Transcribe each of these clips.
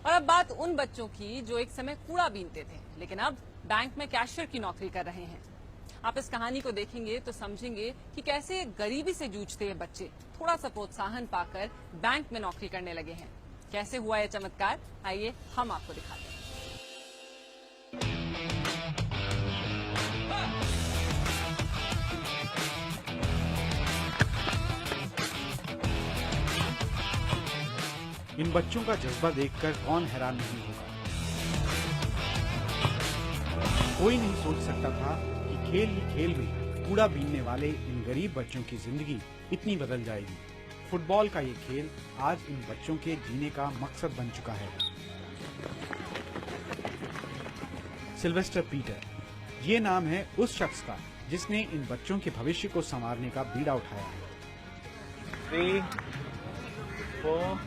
और अब बात उन बच्चों की जो एक समय कूड़ा बीनते थे लेकिन अब बैंक में कैशियर की नौकरी कर रहे हैं। आप इस कहानी को देखेंगे तो समझेंगे कि कैसे गरीबी से जूझते ये बच्चे थोड़ा सा प्रोत्साहन पाकर बैंक में नौकरी करने लगे हैं। कैसे हुआ यह चमत्कार, आइए हम आपको दिखाते हैं। इन बच्चों का जज्बा देखकर कौन हैरान नहीं होगा। कोई नहीं सोच सकता था कि खेल ही खेल में कूड़ा बीनने वाले इन गरीब बच्चों की जिंदगी इतनी बदल जाएगी। फुटबॉल का ये खेल आज इन बच्चों के जीने का मकसद बन चुका है। सिल्वेस्टर पीटर, ये नाम है उस शख्स का जिसने इन बच्चों के भविष्य को संवारने का बीड़ा उठाया है। 3, 4,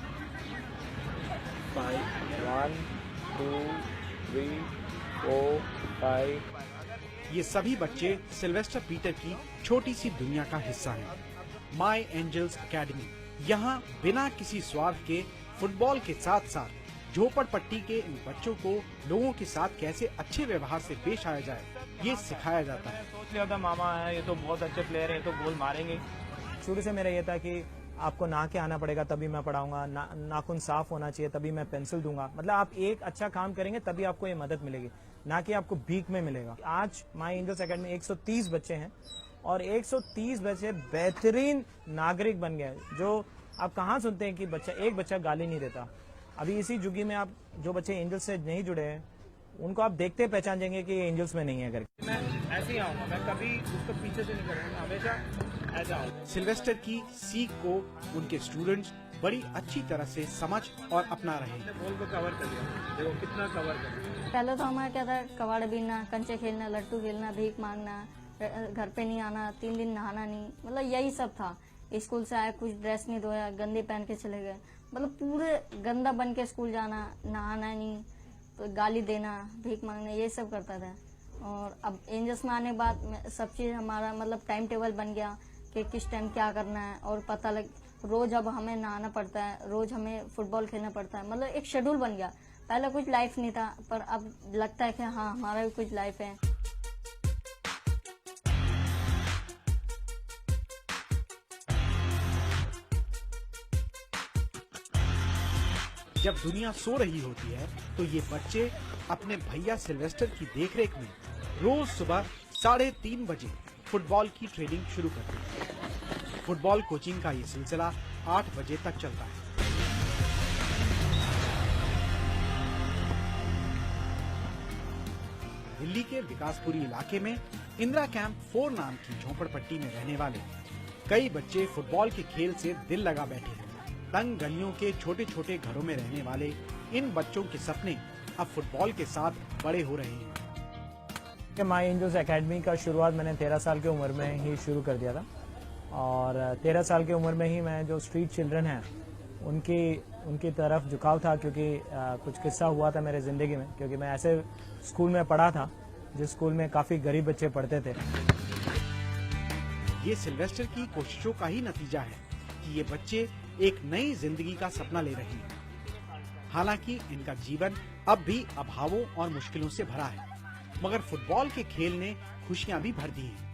5, 1, 2, 3, 4, 5। ये सभी बच्चे सिल्वेस्टर पीटर की छोटी सी दुनिया का हिस्सा हैं। माय एंजल्स एकेडमी, यहाँ बिना किसी स्वार्थ के फुटबॉल के साथ साथ झोपड़पट्टी के इन बच्चों को लोगों के साथ कैसे अच्छे व्यवहार से पेश आया जाए, ये सिखाया जाता है। सोच लिया था मामा है, ये तो बहुत अच्छे प्लेयर हैं, ये तो गोल मारेंगे। शुरू से मेरा ये था कि आपको नहा के आना पड़ेगा तभी मैं पढ़ाऊंगा, नाखून साफ होना चाहिए तभी मैं पेंसिल दूंगा। मतलब आप एक अच्छा काम करेंगे तभी आपको ये मदद मिलेगी, ना कि आपको भीख में मिलेगा। आज माय एंजल्स एकेडमी 130 बच्चे हैं और 130 बच्चे बेहतरीन नागरिक बन गए। जो आप कहाँ सुनते हैं कि एक बच्चा गाली नहीं देता। अभी इसी जुगी में आप जो बच्चे एंजल्स से नहीं जुड़े हैं उनको आप देखते पहचान जाएंगे कि ये एंजल्स में नहीं है करके। मैं ऐसे ही आऊंगा, मैं कभी उसको पीछे से नहीं करूंगा, हमेशा ऐसा आऊंगा। सिल्वेस्टर की सीख को उनके स्टूडेंट्स बड़ी अच्छी तरह से समझ और अपना रहे हैं। बॉल को कवर कर दिया, देखो कितना कवर कर दिया। पहले तो हमारा क्या था, कबाड़ बीनना, कंचे खेलना, लट्टू खेलना, भीख मांगना, घर पे नहीं आना, 3 दिन नहाना नहीं, मतलब यही सब था। स्कूल से आए कुछ ड्रेस नहीं धोया, गंदे पहन के चले गए, मतलब पूरे गंदा बन के स्कूल जाना, नहाना नहीं, तो गाली देना, भीख मांगना, ये सब करता था। और अब एंजल्स में आने के बाद सब चीज हमारा मतलब टाइम टेबल बन गया कि किस टाइम क्या करना है, और पता लग रोज अब हमें नहाना पड़ता है, रोज हमें फुटबॉल खेलना पड़ता है, मतलब एक शेड्यूल बन गया। पहले कुछ लाइफ नहीं था पर अब लगता है कि हाँ हमारा भी कुछ लाइफ है। जब दुनिया सो रही होती है तो ये बच्चे अपने भैया सिल्वेस्टर की देखरेख में रोज सुबह 3:30 बजे फुटबॉल की ट्रेनिंग शुरू करते हैं। फुटबॉल कोचिंग का ये सिलसिला 8 बजे तक चलता है। दिल्ली के विकासपुरी इलाके में इंदिरा कैंप 4 नाम की झोपड़पट्टी में रहने वाले कई बच्चे फुटबॉल के खेल से दिल लगा बैठे हैं। तंग गलियों के छोटे छोटे घरों में रहने वाले इन बच्चों के सपने अब फुटबॉल के साथ बड़े हो रहे हैं। माय एंजल्स एकेडमी का शुरुआत मैंने 13 साल की उम्र में ही शुरू कर दिया था और 13 साल की उम्र में ही मैं जो स्ट्रीट चिल्ड्रन हैं उनकी तरफ झुकाव था, क्योंकि कुछ किस्सा हुआ था मेरे जिंदगी में। क्योंकि मैं ऐसे स्कूल में पढ़ा था जिस स्कूल में काफी गरीब बच्चे पढ़ते थे। ये सिल्वेस्टर की कोशिशों का ही नतीजा है कि ये बच्चे एक नई जिंदगी का सपना ले रहे हैं। हालांकि इनका जीवन अब भी अभावों और मुश्किलों से भरा है, मगर फुटबॉल के खेल ने खुशियां भी भर दी हैं।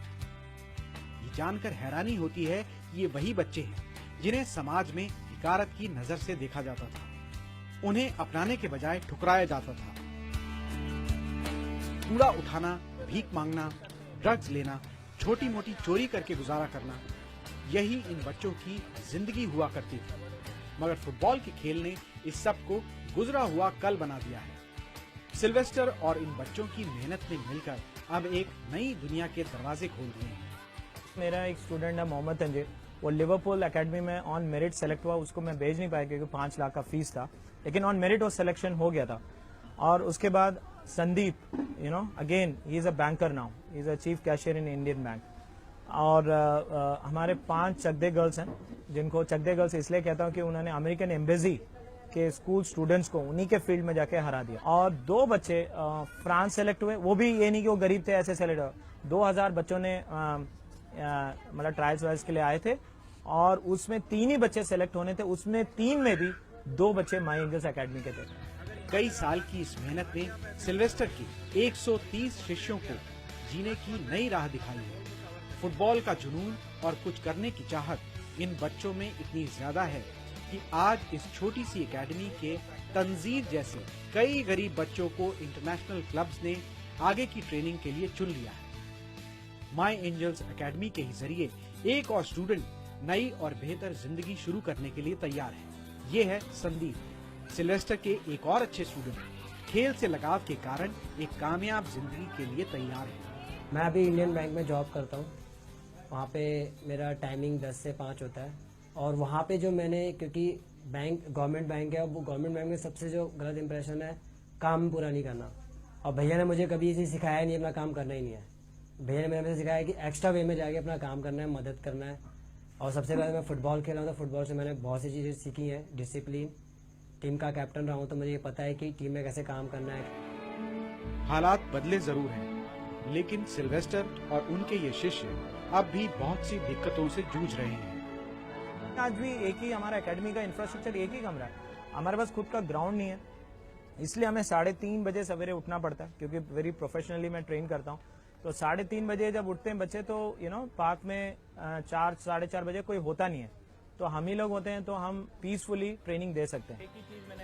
ये जानकर हैरानी होती है कि ये वही बच्चे हैं जिन्हें समाज में हिकारत की नजर से देखा जाता था। उन्हें अपनाने के बजाय ठुकराया जाता था। कूड़ा उठाना, भीख मांगना, ड्रग्स लेना, छोटी मोटी चोरी करके गुजारा करना, यही इन बच्चों की जिंदगी हुआ करती थी। मगर फुटबॉल के खेल ने इस सब को गुजरा हुआ कल बना दिया है। सिल्वेस्टर और इन बच्चों की मेहनत ने मिलकर अब एक नई दुनिया के दरवाजे खोल दिए हैं। मेरा एक स्टूडेंट है मोहम्मद तंजीर, वो लिवरपूल एकेडमी में ऑन मेरिट सेलेक्ट हुआ। उसको मैं भेज नहीं पाया क्योंकि 5 लाख का फीस था, लेकिन ऑन मेरिट वो सिलेक्शन हो गया था। और उसके बाद Sandeep, again he is a banker now, he is a chief cashier in Indian bank. और हमारे 5 चकदे गर्ल्स हैं, जिनको चकदे गर्ल्स इसलिए कहता हूँ कि उन्होंने अमेरिकन एम्बेसी के स्कूल स्टूडेंट्स को उन्हीं के फील्ड में जाके हरा दिया। और 2 बच्चे फ्रांस सेलेक्ट हुए, वो भी ये नहीं कि वो गरीब थे ऐसे सेलेक्ट हुए। 2000 बच्चों ने मतलब ट्रायल्स वायल्स के लिए आए थे और उसमें 3 ही बच्चे सेलेक्ट होने थे। उसमें 3 में भी 2 बच्चे माय एंजल्स एकेडमी के थे। कई साल की इस मेहनत ने सिल्वेस्टर के 130 शिष्यों को जीने की नई राह दिखाई है। फुटबॉल का जुनून और कुछ करने की चाहत इन बच्चों में इतनी ज्यादा है कि आज इस छोटी सी एकेडमी के तंजीर जैसे कई गरीब बच्चों को इंटरनेशनल क्लब्स ने आगे की ट्रेनिंग के लिए चुन लिया है। माई एंजल्स एकेडमी के ही जरिए एक और स्टूडेंट नई और बेहतर जिंदगी शुरू करने के लिए तैयार है। ये है संदीप, सिल्वेस्टर के एक और अच्छे स्टूडेंट। खेल से लगाव के कारण एक कामयाब जिंदगी के लिए तैयार है। मैं अभी इंडियन बैंक में जॉब करता हूँ। वहाँ पे मेरा टाइमिंग 10 से 5 होता है और वहाँ पे जो मैंने, क्योंकि बैंक गवर्नमेंट बैंक है, वो गवर्नमेंट बैंक में सबसे जो गलत इंप्रेशन है काम पूरा नहीं करना। और भैया ने मुझे कभी इसे सिखाया नहीं, अपना काम करना ही नहीं है। भैया ने मुझे सिखाया कि एक्स्ट्रा वे में जाके अपना काम करना है, मदद करना है। और सबसे पहले मैं फुटबॉल खेला हूँ, तो फुटबॉल से मैंने बहुत सी चीज़ें सीखी हैं। डिसिप्लिन, टीम का कैप्टन रहा हूँ तो मुझे ये पता है कि टीम में कैसे काम करना है। हालात बदले जरूर हैं, लेकिन सिल्वेस्टर और उनके ये शिष्य अब भी बहुत सी दिक्कतों से जूझ रहे हैं। आज भी एक ही हमारा एकेडमी का इंफ्रास्ट्रक्चर एक ही कमरा है। हमारे पास खुद का ग्राउंड नहीं है, इसलिए हमें 3:30 बजे सवेरे उठना पड़ता है, क्योंकि वेरी प्रोफेशनली मैं ट्रेन करता हूँ। तो 3:30 बजे जब उठते हैं बच्चे, तो पार्क में 4 साढ़े 4 बजे कोई होता नहीं है, तो हम ही लोग होते हैं, तो हम पीसफुली ट्रेनिंग दे सकते हैं।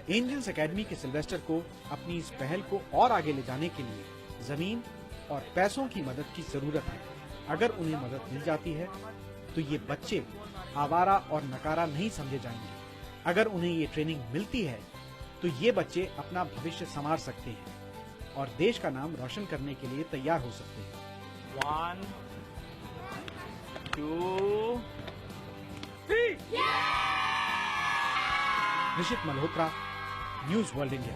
एंजल्स एकेडमी के सिल्वेस्टर को अपनी इस पहल को और आगे ले जाने के लिए जमीन और पैसों की मदद की जरूरत है। अगर उन्हें मदद मिल जाती है तो ये बच्चे आवारा और नकारा नहीं समझे जाएंगे। अगर उन्हें ये ट्रेनिंग मिलती है तो ये बच्चे अपना भविष्य संवार सकते हैं और देश का नाम रोशन करने के लिए तैयार हो सकते हैं। 1, 2, 3। निशित मल्होत्रा, न्यूज वर्ल्ड इंडिया।